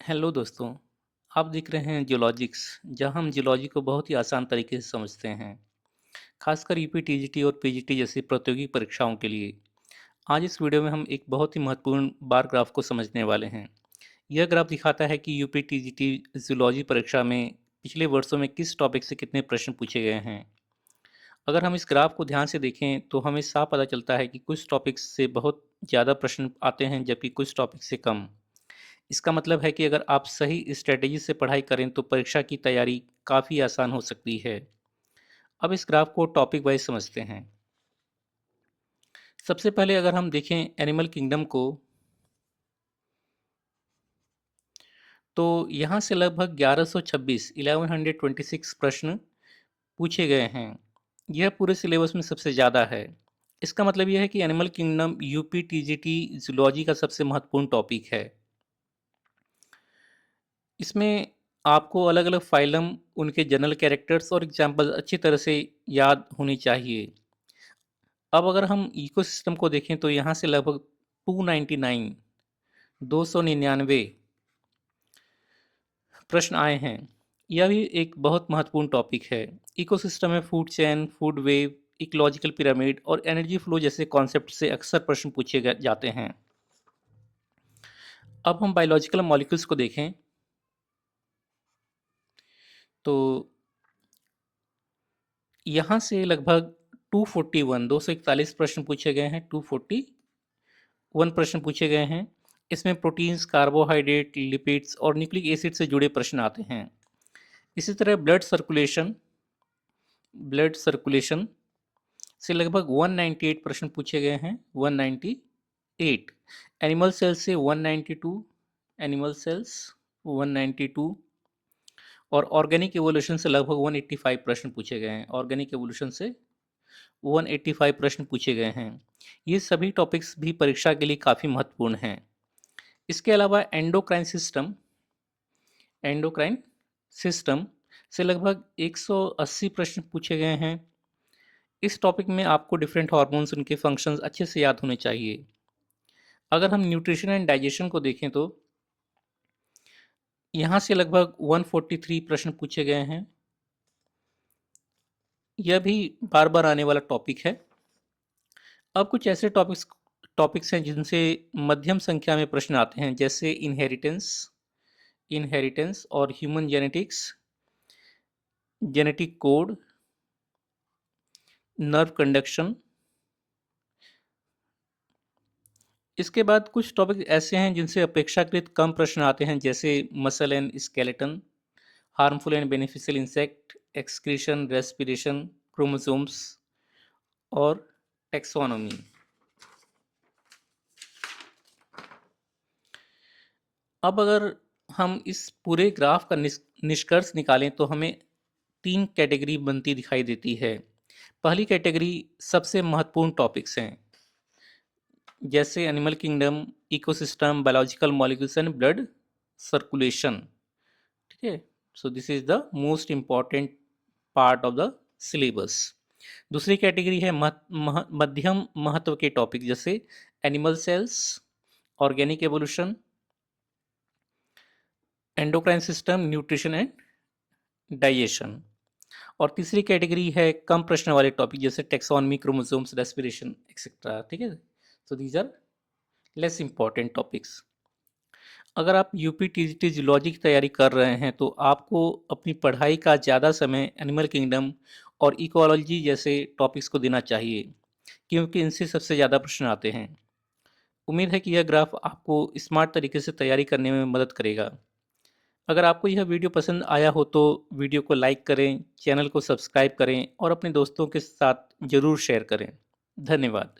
Hello दोस्तों। आप देख रहे हैं जियोलॉजिक्स, जहां हम जियोलॉजी को बहुत ही आसान तरीके से समझते हैं, खासकर यूपी टीजीटी और पीजीटी जैसी प्रतियोगी परीक्षाओं के लिए। आज इस वीडियो में हम एक बहुत ही महत्वपूर्ण बार ग्राफ को समझने वाले हैं। यह ग्राफ दिखाता है कि यूपी टीजीटी जियोलॉजी परीक्षा में पिछले वर्षों में किस टॉपिक से कितने प्रश्न पूछे गए हैं। अगर हम इस ग्राफ को ध्यान से देखें तो हमें साफ पता चलता है कि कुछ टॉपिक्स से बहुत ज़्यादा प्रश्न आते हैं, जबकि कुछ टॉपिक से कम। इसका मतलब है कि अगर आप सही स्ट्रेटेजी से पढ़ाई करें तो परीक्षा की तैयारी काफ़ी आसान हो सकती है। अब इस ग्राफ को टॉपिक वाइज समझते हैं। सबसे पहले अगर हम देखें एनिमल किंगडम को, तो यहाँ से लगभग 1126 प्रश्न पूछे गए हैं। यह पूरे सिलेबस में सबसे ज़्यादा है। इसका मतलब यह है कि animal kingdom UP TGT zoology का सबसे महत्वपूर्ण टॉपिक है। इसमें आपको अलग-अलग फाइलम, उनके जनरल कैरेक्टर्स और एग्जाम्पल अच्छी तरह से याद होनी चाहिए। अब अगर हम इकोसिस्टम को देखें तो यहाँ से लगभग 299 299 प्रश्न आए हैं। यह भी एक बहुत महत्वपूर्ण टॉपिक है। इकोसिस्टम में food chain, food web, ecological pyramid और एनर्जी फ्लो जैसे कॉन्सेप्ट से अक्सर प्रश्न पूछे जाते हैं। अब हम बायोलॉजिकल मॉलिक्यूल्स को देखें तो यहाँ से लगभग 241 प्रश्न पूछे गए हैं। 241 प्रश्न पूछे गए हैं। इसमें प्रोटीन्स, कार्बोहाइड्रेट, लिपिड्स और न्यूक्लिक एसिड से जुड़े प्रश्न आते हैं। इसी तरह ब्लड सर्कुलेशन से लगभग 198 प्रश्न पूछे गए हैं। 198। एनिमल सेल्स से 192, एनिमल सेल्स 192 और ऑर्गेनिक एवोल्यूशन से लगभग 185 प्रश्न पूछे गए हैं। ऑर्गेनिक एवोल्यूशन से 185 प्रश्न पूछे गए हैं। ये सभी टॉपिक्स भी परीक्षा के लिए काफ़ी महत्वपूर्ण हैं। इसके अलावा एंडोक्राइन सिस्टम से लगभग 180 प्रश्न पूछे गए हैं। इस टॉपिक में आपको डिफरेंट हार्मोन्स, उनके फंक्शंस अच्छे से याद होने चाहिए। अगर हम न्यूट्रिशन एंड डाइजेशन को देखें तो यहाँ से लगभग 143 प्रश्न पूछे गए हैं। यह भी बार बार आने वाला टॉपिक है। अब कुछ ऐसे टॉपिक्स हैं जिनसे मध्यम संख्या में प्रश्न आते हैं, जैसे इनहेरिटेंस और human genetics, genetic code, nerve conduction. इसके बाद कुछ टॉपिक ऐसे हैं जिनसे अपेक्षाकृत कम प्रश्न आते हैं, जैसे muscle and skeleton, harmful and beneficial insect, excretion, respiration, chromosomes और टेक्सोनोमी। अब अगर हम इस पूरे ग्राफ का निष्कर्ष निकालें तो हमें तीन कैटेगरी बनती दिखाई देती है। पहली कैटेगरी सबसे महत्वपूर्ण टॉपिक्स हैं, जैसे animal kingdom, ecosystem, biological molecules and blood circulation. ठीक है, so this is the most important part of the syllabus. दूसरी कैटेगरी है मध्यम महत्व के टॉपिक, जैसे animal cells, organic evolution, endocrine system, nutrition and digestion. और तीसरी कैटेगरी है कम प्रश्न वाले टॉपिक, जैसे टेक्सोनमी, क्रोमोसोम्स, रेस्पिरेशन एक्सेट्रा। ठीक है, so these are less important topics. अगर आप यूपी टीजीटी जूलॉजी की तैयारी कर रहे हैं तो आपको अपनी पढ़ाई का ज़्यादा समय एनिमल किंगडम और इकोलॉजी जैसे टॉपिक्स को देना चाहिए, क्योंकि इनसे सबसे ज़्यादा प्रश्न आते हैं। उम्मीद है कि यह ग्राफ आपको स्मार्ट तरीके से तैयारी करने में मदद करेगा। अगर आपको यह वीडियो पसंद आया हो तो वीडियो को लाइक करें, चैनल को सब्सक्राइब करें और अपने दोस्तों के साथ ज़रूर शेयर करें। धन्यवाद।